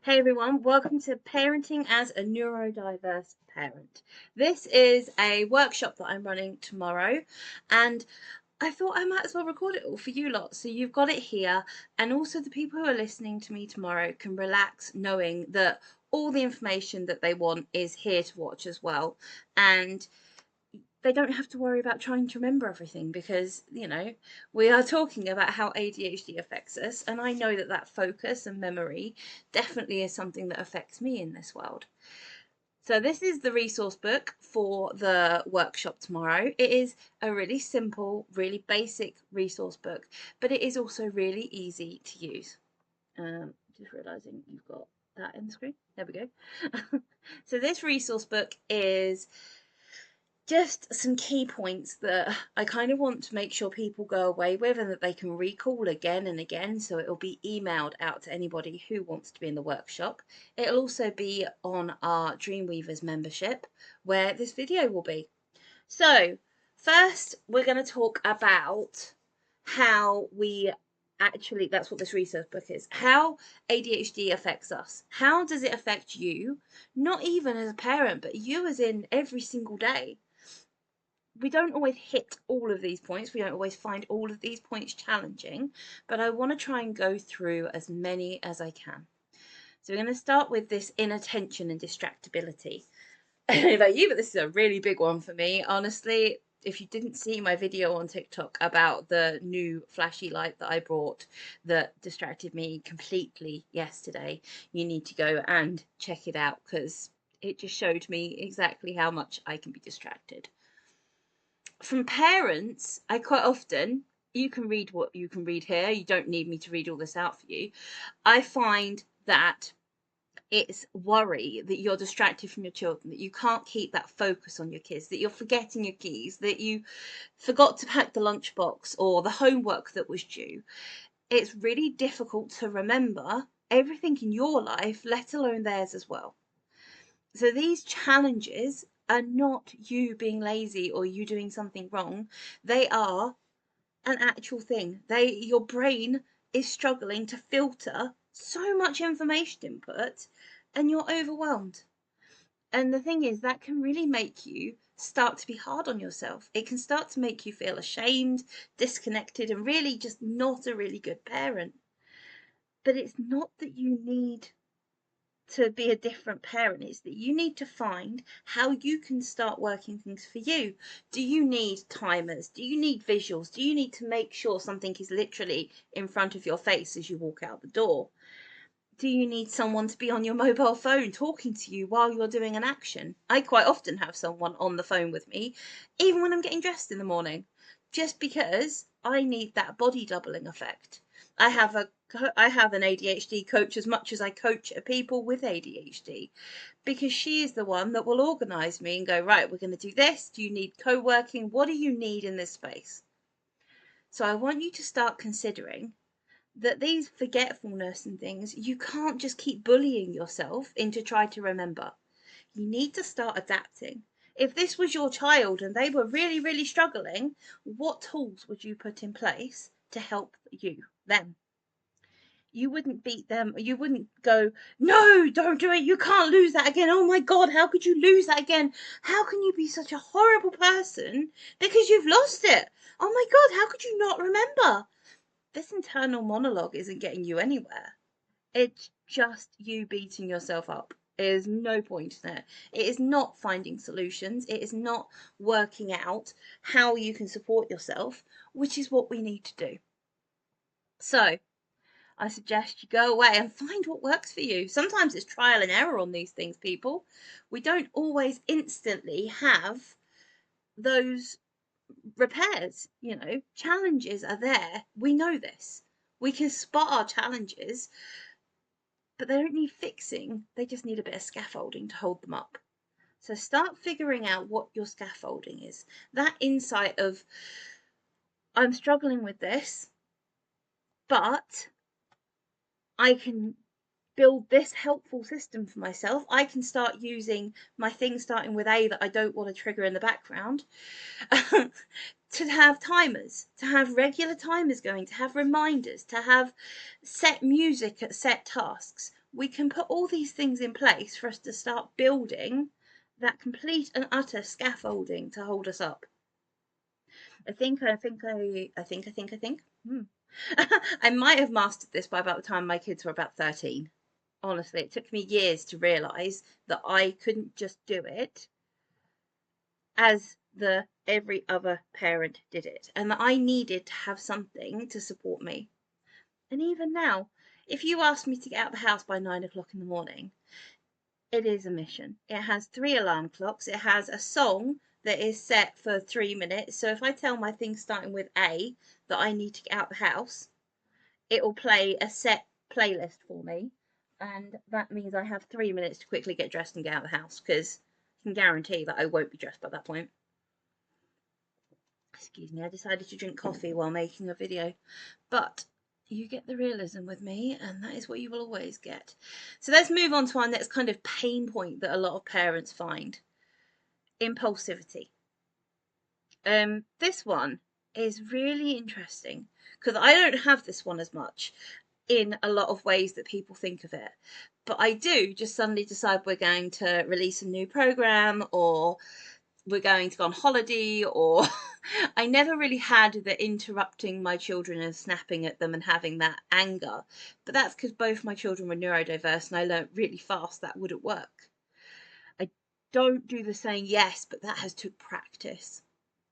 Hey everyone, welcome to Parenting as a Neurodiverse Parent. This is a workshop that I'm running tomorrow, and I thought I might as well record it all for you lot. So you've got it here, and also the people who are listening to me tomorrow can relax knowing that all the information that they want is here to watch as well. And they don't have to worry about trying to remember everything because, we are talking about how ADHD affects us. And I know that that focus and memory definitely is something that affects me in this world. So this is the resource book for the workshop tomorrow. It is a really simple, really basic resource book, but it is also really easy to use. Just realizing you've got that in the screen. There we go. So this resource book is just some key points that I kind of want to make sure people go away with and that they can recall again and again. So it'll be emailed out to anybody who wants to be in the workshop. It'll also be on our Dreamweavers membership where this video will be. So first, we're going to talk about how we actually, that's what this research book is, how ADHD affects us. How does it affect you? Not even as a parent, but you as in every single day. We don't always hit all of these points. We don't always find all of these points challenging, but I want to try and go through as many as I can. So we're going to start with this inattention and distractibility. I don't know about you, but this is a really big one for me. Honestly, if you didn't see my video on TikTok about the new flashy light that I brought that distracted me completely yesterday, you need to go and check it out because it just showed me exactly how much I can be distracted. From parents, I quite often, you can read what you can read here. You don't need me to read all this out for you. I find that it's worry that you're distracted from your children, that you can't keep that focus on your kids, that you're forgetting your keys, that you forgot to pack the lunchbox or the homework that was due. It's really difficult to remember everything in your life, let alone theirs as well. So these challenges are not you being lazy or you doing something wrong. They are an actual thing. Your brain is struggling to filter so much information input and you're overwhelmed. And the thing is, that can really make you start to be hard on yourself. It can start to make you feel ashamed, disconnected, and really just not a really good parent. But it's not that you need to be a different parent, is that you need to find how you can start working things for you. Do you need timers? Do you need visuals? Do you need to make sure something is literally in front of your face as you walk out the door? Do you need someone to be on your mobile phone talking to you while you're doing an action? I quite often have someone on the phone with me, even when I'm getting dressed in the morning, just because I need that body doubling effect. I have an ADHD coach as much as I coach people with ADHD, because she is the one that will organize me and go, right, we're going to do this. Do you need co-working? What do you need in this space? So I want you to start considering that these forgetfulness and things, you can't just keep bullying yourself into trying to remember. You need to start adapting. If this was your child and they were really, really struggling, what tools would you put in place to help them? You wouldn't beat them. You wouldn't go, no, don't do it. You can't lose that again. Oh my God, how could you lose that again? How can you be such a horrible person because you've lost it? Oh my God, how could you not remember? This internal monologue isn't getting you anywhere. It's just you beating yourself up. There is no point in it. It is not finding solutions. It is not working out how you can support yourself, which is what we need to do. So I suggest you go away and find what works for you. Sometimes it's trial and error on these things, people. We don't always instantly have those repairs. Challenges are there. We know this. We can spot our challenges, but they don't need fixing. They just need a bit of scaffolding to hold them up. So start figuring out what your scaffolding is. That insight of, I'm struggling with this, but I can build this helpful system for myself. I can start using my thing starting with A that I don't want to trigger in the background to have timers, to have regular timers going, to have reminders, to have set music at set tasks. we can put all these things in place for us to start building that complete and utter scaffolding to hold us up. I think. I might have mastered this by about the time my kids were about 13. Honestly, it took me years to realise that I couldn't just do it as every other parent did it, and that I needed to have something to support me. And even now, if you ask me to get out of the house by 9 o'clock in the morning, it is a mission. It has 3 alarm clocks. It has a song that is set for 3 minutes. So if I tell my thing starting with A that I need to get out of the house, it will play a set playlist for me. And that means I have 3 minutes to quickly get dressed and get out of the house, because I can guarantee that I won't be dressed by that point. Excuse me, I decided to drink coffee while making a video. But you get the realism with me, and that is what you will always get. So let's move on to our next kind of pain point that a lot of parents find: impulsivity. This one is really interesting because I don't have this one as much in a lot of ways that people think of it, but I do just suddenly decide we're going to release a new program, or we're going to go on holiday, or I never really had the interrupting my children and snapping at them and having that anger. But that's because both my children were neurodiverse, and I learned really fast that wouldn't work. I don't do the saying yes, but that has took practice.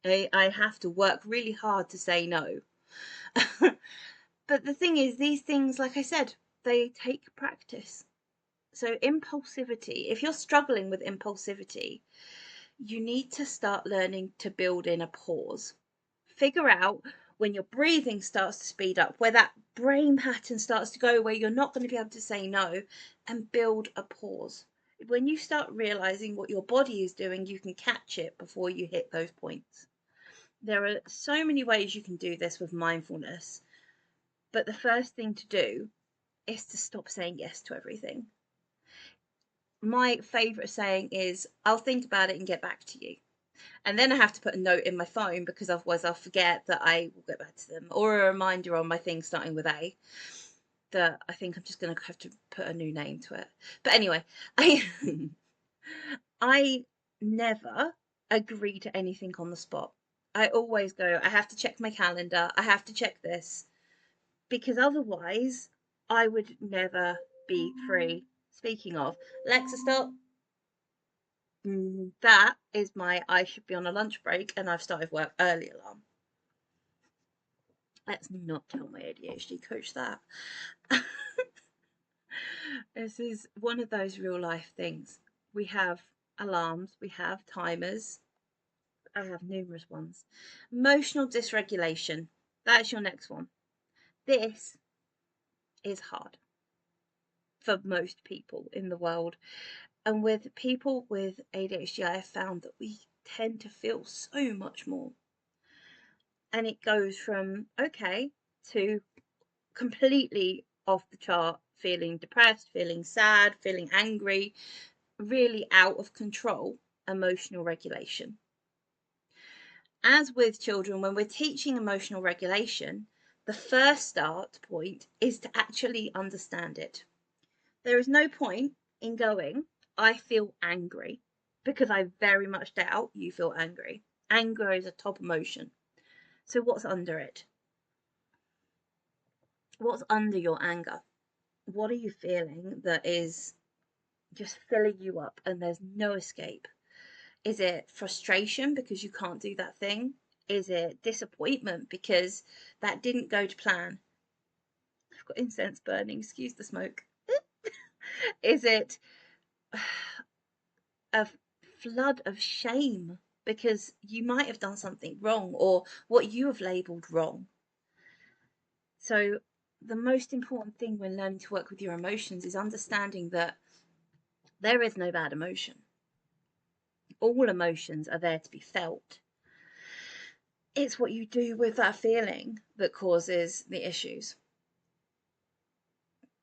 I have to work really hard to say no. But the thing is, these things, like I said, they take practice. So impulsivity, if you're struggling with impulsivity, you need to start learning to build in a pause. Figure out when your breathing starts to speed up, where that brain pattern starts to go, where you're not going to be able to say no, and build a pause. When you start realizing what your body is doing, you can catch it before you hit those points. There are so many ways you can do this with mindfulness, but the first thing to do is to stop saying yes to everything. My favourite saying is, I'll think about it and get back to you. And then I have to put a note in my phone, because otherwise I'll forget that I will get back to them, or a reminder on my thing starting with A that I think I'm just going to have to put a new name to it. But anyway, I never agree to anything on the spot. I always go, I have to check my calendar, I have to check this, because otherwise I would never be free. Speaking of, Alexa, stop. That is my I should be on a lunch break and I've started work early alarm. Let's not tell my ADHD coach that. This is one of those real life things. We have alarms, we have timers. I have numerous ones. Emotional dysregulation. That's your next one. This is hard for most people in the world. And with people with ADHD, I have found that we tend to feel so much more. And it goes from okay to completely off the chart, feeling depressed, feeling sad, feeling angry, really out of control emotional regulation. As with children, when we're teaching emotional regulation, the first start point is to actually understand it. There is no point in going, I feel angry, because I very much doubt you feel angry. Anger is a top emotion. So what's under it? What's under your anger? What are you feeling that is just filling you up and there's no escape? Is it frustration because you can't do that thing? Is it disappointment because that didn't go to plan? I've got incense burning, excuse the smoke. Is it a flood of shame because you might have done something wrong, or what you have labelled wrong? So the most important thing when learning to work with your emotions is understanding that there is no bad emotion. All emotions are there to be felt. It's what you do with that feeling that causes the issues.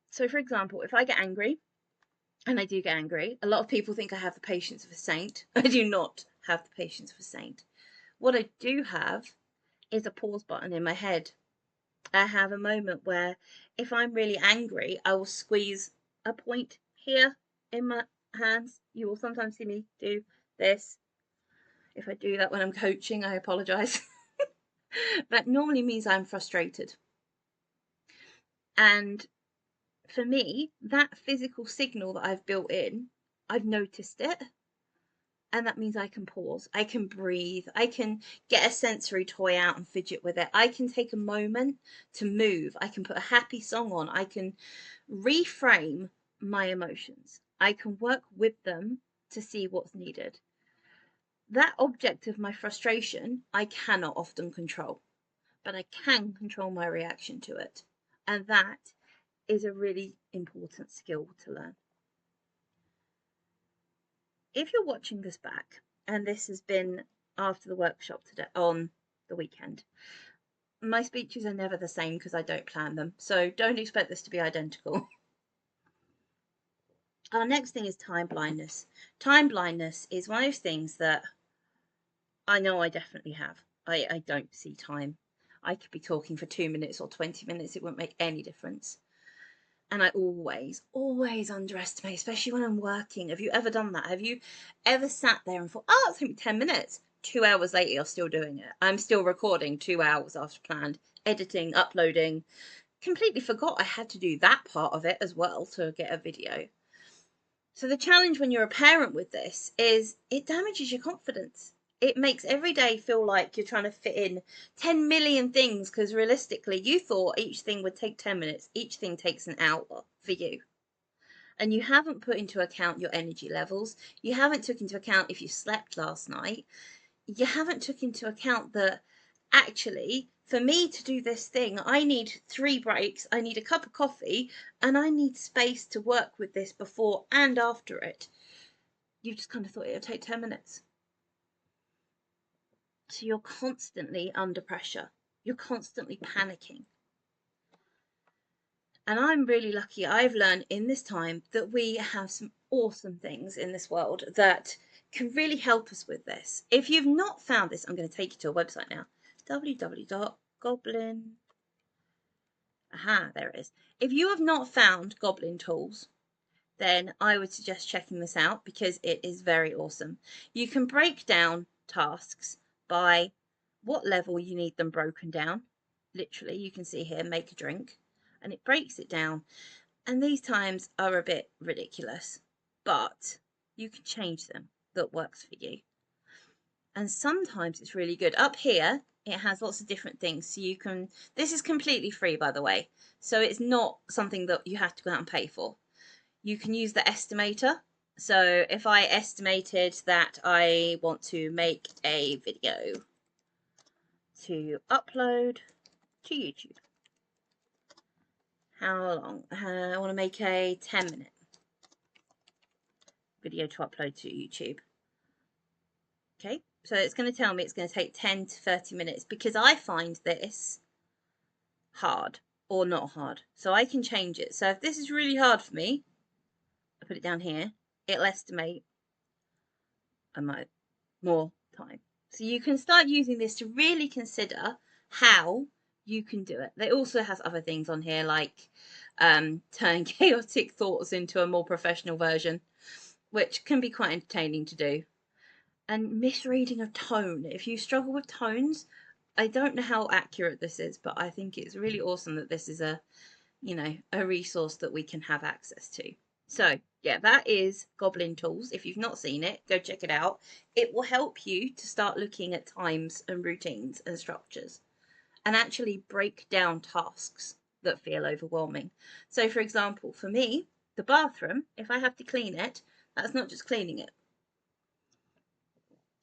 So for example, if I get angry, and I do get angry, a lot of people think I have the patience of a saint. I do not have the patience of a saint. What I do have is a pause button in my head. I have a moment where if I'm really angry, I will squeeze a point here in my hands. You will sometimes see me do this. If I do that when I'm coaching, I apologize. That normally means I'm frustrated. And for me, that physical signal that I've built in, I've noticed it. And that means I can pause, I can breathe, I can get a sensory toy out and fidget with it. I can take a moment to move. I can put a happy song on. I can reframe my emotions. I can work with them to see what's needed. That object of my frustration, I cannot often control, but I can control my reaction to it. And that is a really important skill to learn. If you're watching this back, and this has been after the workshop today on the weekend, my speeches are never the same because I don't plan them. So don't expect this to be identical. Our next thing is time blindness. Time blindness is one of those things that I know I definitely have. I don't see time. I could be talking for 2 minutes or 20 minutes. It wouldn't make any difference. And I always underestimate, especially when I'm working. Have you ever done that? Have you ever sat there and thought, oh, it's going to be 10 minutes? 2 hours later, you're still doing it. I'm still recording 2 hours after planned, editing, uploading. Completely forgot I had to do that part of it as well to get a video. So the challenge when you're a parent with this is it damages your confidence. It makes every day feel like you're trying to fit in 10 million things because realistically you thought each thing would take 10 minutes. Each thing takes an hour for you. And you haven't put into account your energy levels. You haven't took into account if you slept last night. You haven't took into account that actually for me to do this thing, I need 3 breaks, I need a cup of coffee, and I need space to work with this before and after it. You just kind of thought it would take 10 minutes. So you're constantly under pressure. You're constantly panicking. And I'm really lucky. I've learned in this time that we have some awesome things in this world that can really help us with this. If you've not found this, I'm going to take you to a website now. www.goblin. Aha, there it is. If you have not found Goblin Tools, then I would suggest checking this out because it is very awesome. You can break down tasks by what level you need them broken down. Literally, you can see here, make a drink, and it breaks it down. And these times are a bit ridiculous, but you can change them that works for you. And sometimes it's really good. Up here, it has lots of different things. So you can, this is completely free, by the way. So it's not something that you have to go out and pay for. You can use the estimator. So if I estimated that I want to make a video to upload to YouTube, how long? I want to make a 10-minute video to upload to YouTube. Okay, so it's going to tell me it's going to take 10 to 30 minutes because I find this hard or not hard. So I can change it. So if this is really hard for me, I put it down here, it'll estimate more time. So you can start using this to really consider how you can do it. It also has other things on here like turning chaotic thoughts into a more professional version, which can be quite entertaining to do. And misreading of tone. If you struggle with tones, I don't know how accurate this is, but I think it's really awesome that this is a resource that we can have access to. So yeah, that is Goblin Tools. If you've not seen it, go check it out. It will help you to start looking at times and routines and structures and actually break down tasks that feel overwhelming. So for example, for me, the bathroom, if I have to clean it, that's not just cleaning it.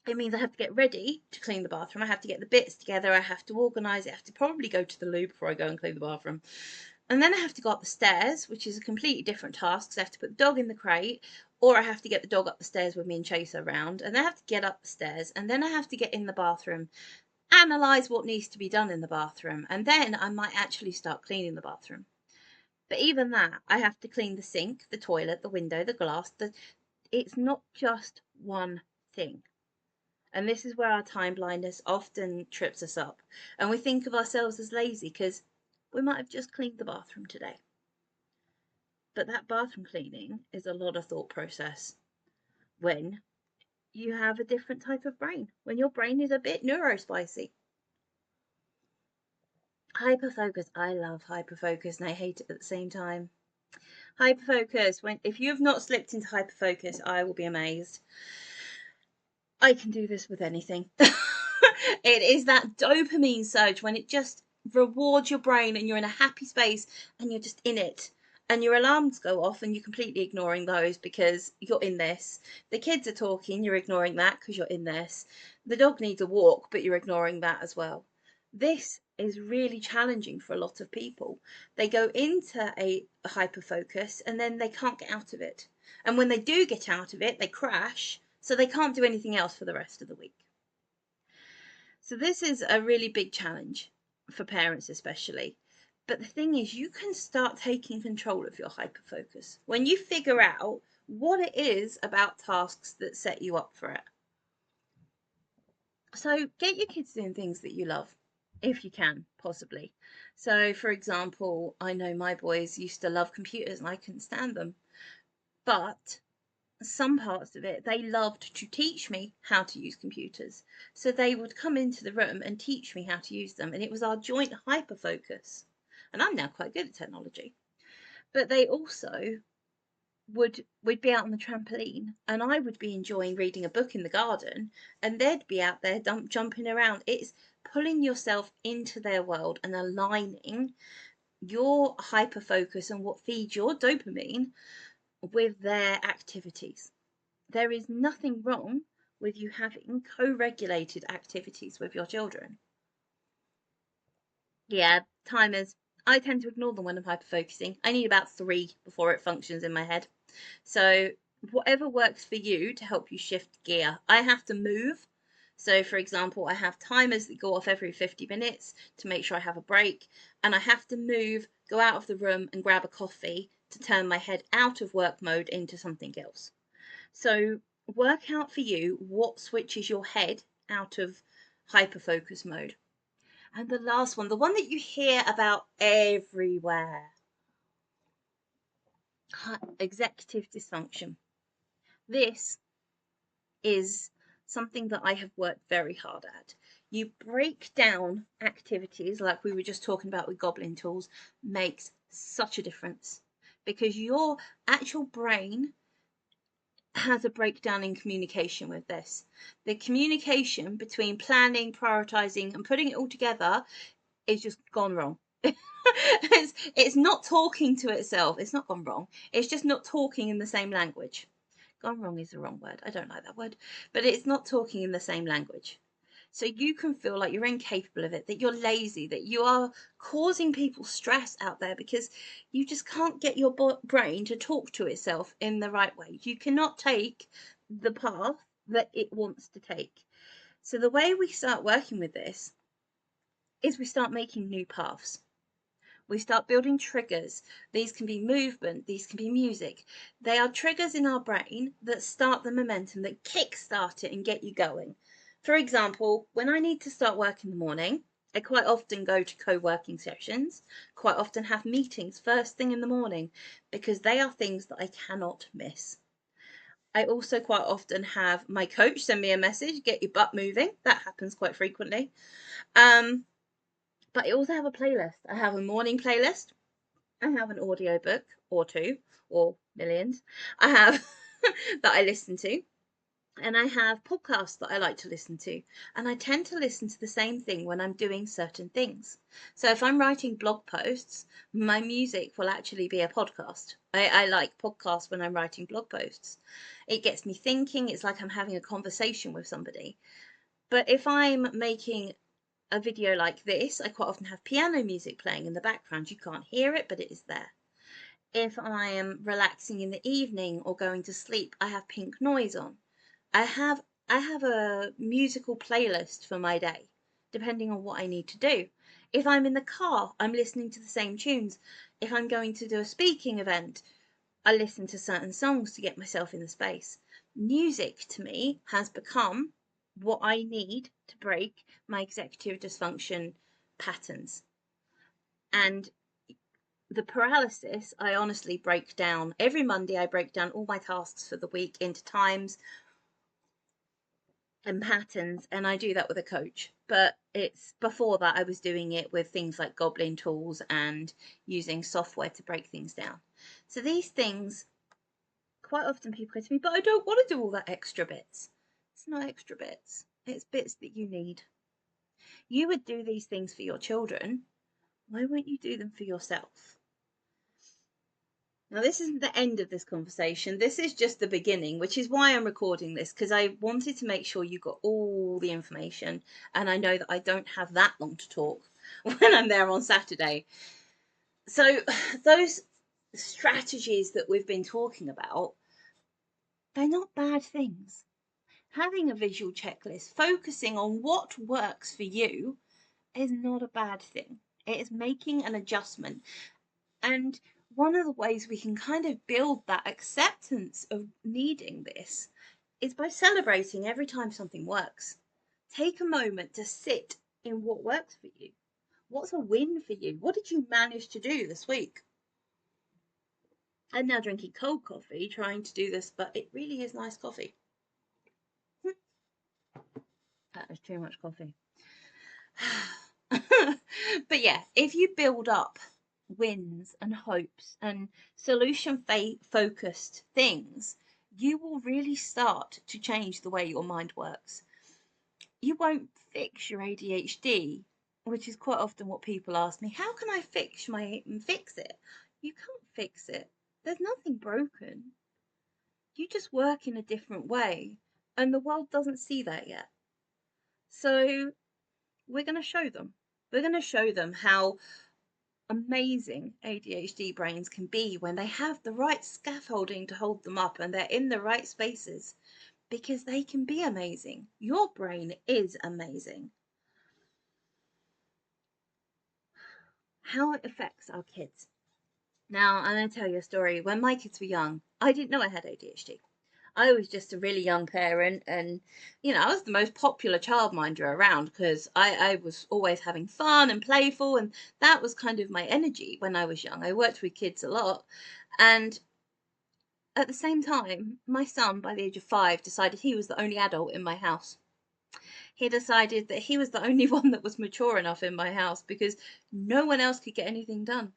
It means I have to get ready to clean the bathroom. I have to get the bits together. I have to organise it. I have to probably go to the loo before I go and clean the bathroom. And then I have to go up the stairs, which is a completely different task. So I have to put the dog in the crate, or I have to get the dog up the stairs with me and chase her around. And then I have to get up the stairs, and then I have to get in the bathroom, analyse what needs to be done in the bathroom, and then I might actually start cleaning the bathroom. But even that, I have to clean the sink, the toilet, the window, the glass. It's not just one thing. And this is where our time blindness often trips us up. And we think of ourselves as lazy because we might have just cleaned the bathroom today. But that bathroom cleaning is a lot of thought process when you have a different type of brain, when your brain is a bit neurospicy. Hyperfocus. I love hyperfocus and I hate it at the same time. Hyperfocus. If you have not slipped into hyperfocus, I will be amazed. I can do this with anything. It is that dopamine surge when it just rewards your brain and you're in a happy space and you're just in it. And your alarms go off and you're completely ignoring those because you're in this. The kids are talking, you're ignoring that because you're in this. The dog needs a walk, but you're ignoring that as well. This is really challenging for a lot of people. They go into a hyper focus and then they can't get out of it. And when they do get out of it, they crash, so they can't do anything else for the rest of the week. So this is a really big challenge for parents especially. But the thing is, you can start taking control of your hyperfocus when you figure out what it is about tasks that set you up for it. So get your kids doing things that you love, if you can, possibly. So, for example, I know my boys used to love computers and I couldn't stand them. But some parts of it, they loved to teach me how to use computers. So they would come into the room and teach me how to use them. And it was our joint hyper focus. And I'm now quite good at technology. But they also we'd be out on the trampoline and I would be enjoying reading a book in the garden and they'd be out there jumping around. It's pulling yourself into their world and aligning your hyper focus and what feeds your dopamine with their activities. There is nothing wrong with you having co-regulated activities with your children. Yeah, timers. I tend to ignore them when I'm hyper-focusing. I need about 3 before it functions in my head. So whatever works for you to help you shift gear. I have to move. So for example, I have timers that go off every 50 minutes to make sure I have a break. And I have to move, go out of the room and grab a coffee to turn my head out of work mode into something else. So work out for you what switches your head out of hyperfocus mode. And the last one, the one that you hear about everywhere, executive dysfunction. This is something that I have worked very hard at. You break down activities like we were just talking about with Goblin Tools, makes such a difference because your actual brain has a breakdown in communication with this. The communication between planning, prioritizing, and putting it all together is just gone wrong. it's not talking to itself. It's not gone wrong. It's just not talking in the same language. Gone wrong is the wrong word. I don't like that word. But it's not talking in the same language. So you can feel like you're incapable of it, that you're lazy, that you are causing people stress out there because you just can't get your brain to talk to itself in the right way. You cannot take the path that it wants to take. So the way we start working with this is we start making new paths. We start building triggers. These can be movement, these can be music. They are triggers in our brain that start the momentum, that kickstart it and get you going. For example, when I need to start work in the morning, I quite often go to co-working sessions, quite often have meetings first thing in the morning because they are things that I cannot miss. I also quite often have my coach send me a message, get your butt moving. That happens quite frequently. But I also have a playlist. I have a morning playlist. I have an audiobook or 2 or millions I have that I listen to. And I have podcasts that I like to listen to. And I tend to listen to the same thing when I'm doing certain things. So if I'm writing blog posts, my music will actually be a podcast. I like podcasts when I'm writing blog posts. It gets me thinking. It's like I'm having a conversation with somebody. But if I'm making a video like this, I quite often have piano music playing in the background. You can't hear it, but it is there. If I am relaxing in the evening or going to sleep, I have pink noise on. I have a musical playlist for my day, depending on what I need to do. If I'm in the car, I'm listening to the same tunes. If I'm going to do a speaking event, I listen to certain songs to get myself in the space. Music to me has become what I need to break my executive dysfunction patterns. And the paralysis, I honestly break down. Every Monday, I break down all my tasks for the week into times and patterns, and I do that with a coach. But it's before that, I was doing it with things like Goblin tools and using software to break things down. So these things, quite often people go to me, but I don't want to do all that extra bits. It's not extra bits, it's bits that you need. You would do these things for your children. Why won't you do them for yourself? Now, this isn't the end of this conversation. This is just the beginning, which is why I'm recording this, because I wanted to make sure you got all the information. And I know that I don't have that long to talk when I'm there on Saturday. So those strategies that we've been talking about, they're not bad things. Having a visual checklist, focusing on what works for you, is not a bad thing. It is making an adjustment. And one of the ways we can kind of build that acceptance of needing this is by celebrating every time something works. Take a moment to sit in what works for you. What's a win for you? What did you manage to do this week? I'm now drinking cold coffee, trying to do this, but it really is nice coffee. That is too much coffee. But yeah, if you build up wins and hopes and solution focused things, you will really start to change the way your mind works. You won't fix your ADHD, which is quite often what people ask me. How can I fix it? You can't fix it. There's nothing broken. You just work in a different way, and the world doesn't see that yet. So we're going to show them. We're going to show them how amazing ADHD brains can be when they have the right scaffolding to hold them up and they're in the right spaces, because they can be amazing. Your brain is amazing. How it affects our kids. Now, I'm going to tell you a story. When my kids were young, I didn't know I had ADHD. I was just a really young parent, and I was the most popular childminder around because I was always having fun and playful, and that was kind of my energy when I was young. I worked with kids a lot, and at the same time, my son, by the age of 5, decided he was the only adult in my house. He decided that he was the only one that was mature enough in my house because no one else could get anything done,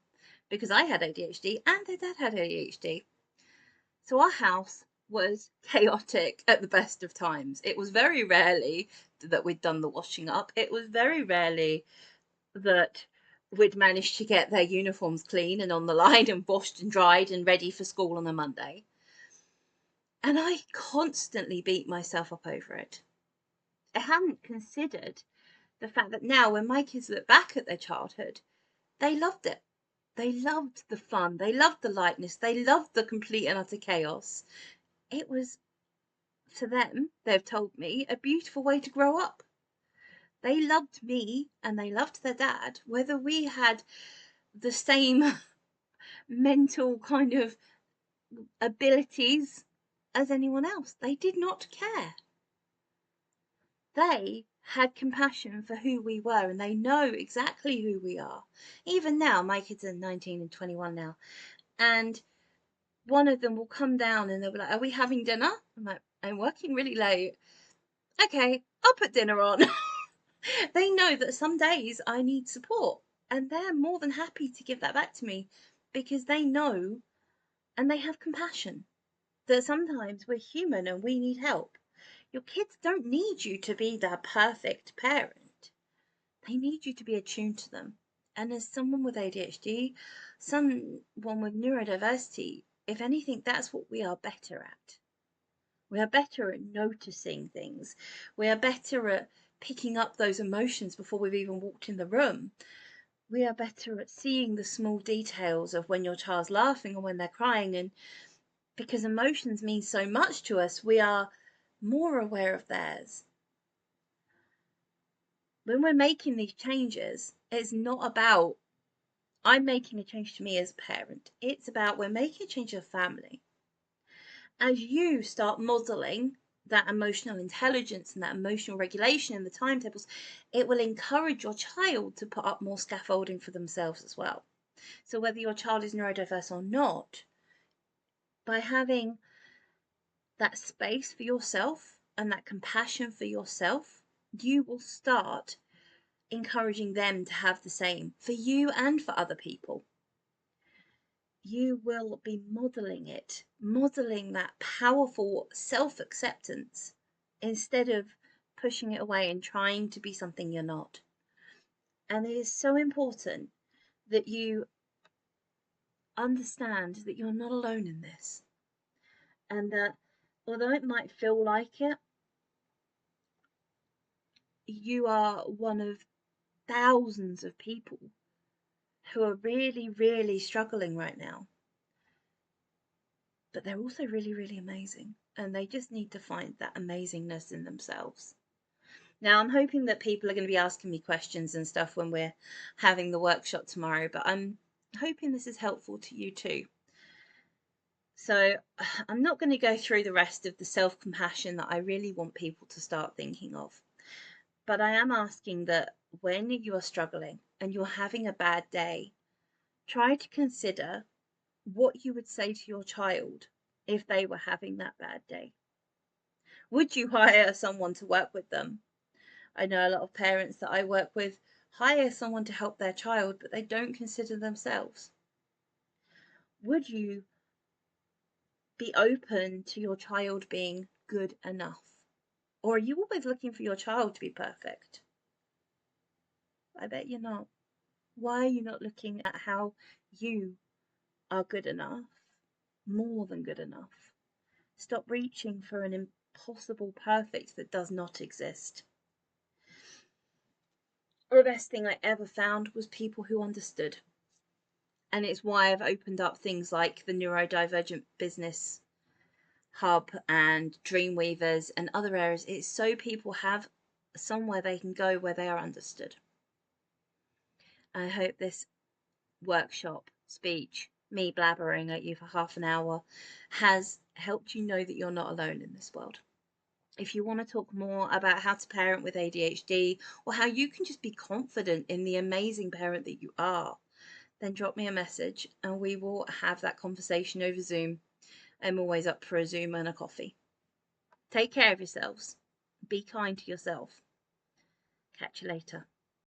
because I had ADHD and their dad had ADHD. So our house was chaotic at the best of times. It was very rarely that we'd done the washing up. It was very rarely that we'd managed to get their uniforms clean and on the line and washed and dried and ready for school on a Monday. And I constantly beat myself up over it. I hadn't considered the fact that now when my kids look back at their childhood, they loved it. They loved the fun. They loved the lightness. They loved the complete and utter chaos. It was, to them, they've told me, a beautiful way to grow up. They loved me and they loved their dad, whether we had the same mental kind of abilities as anyone else. They did not care. They had compassion for who we were, and they know exactly who we are. Even now, my kids are 19 and 21 now, and one of them will come down and they'll be like, "Are we having dinner?" I'm like, "I'm working really late." "Okay, I'll put dinner on." They know that some days I need support, and they're more than happy to give that back to me because they know and they have compassion that sometimes we're human and we need help. Your kids don't need you to be their perfect parent. They need you to be attuned to them. And as someone with ADHD, someone with neurodiversity, if anything, that's what we are better at. We are better at noticing things. We are better at picking up those emotions before we've even walked in the room. We are better at seeing the small details of when your child's laughing or when they're crying. And because emotions mean so much to us, we are more aware of theirs. When we're making these changes, it's not about I'm making a change to me as a parent. It's about we're making a change to a family. As you start modeling that emotional intelligence and that emotional regulation in the timetables, it will encourage your child to put up more scaffolding for themselves as well. So whether your child is neurodiverse or not, by having that space for yourself and that compassion for yourself, you will start encouraging them to have the same for you and for other people. You will be modeling it, modeling that powerful self acceptance instead of pushing it away and trying to be something you're not. And it is so important that you understand that you're not alone in this, and that although it might feel like it, you are one of thousands of people who are really, really struggling right now. But they're also really, really amazing, and they just need to find that amazingness in themselves. Now, I'm hoping that people are going to be asking me questions and stuff when we're having the workshop tomorrow, but I'm hoping this is helpful to you too. So I'm not going to go through the rest of the self-compassion that I really want people to start thinking of, but I am asking that when you are struggling and you're having a bad day, try to consider what you would say to your child if they were having that bad day. Would you hire someone to work with them? I know a lot of parents that I work with hire someone to help their child, but they don't consider themselves. Would you be open to your child being good enough? Or are you always looking for your child to be perfect? I bet you're not. Why are you not looking at how you are good enough, more than good enough? Stop reaching for an impossible perfect that does not exist. The best thing I ever found was people who understood. And it's why I've opened up things like the Neurodivergent Business Hub and Dreamweavers and other areas. It's so people have somewhere they can go where they are understood. I hope this workshop speech, me blabbering at you for half an hour, has helped you know that you're not alone in this world. If you want to talk more about how to parent with ADHD, or how you can just be confident in the amazing parent that you are, then drop me a message and we will have that conversation over Zoom. I'm always up for a Zoom and a coffee. Take care of yourselves. Be kind to yourself. Catch you later.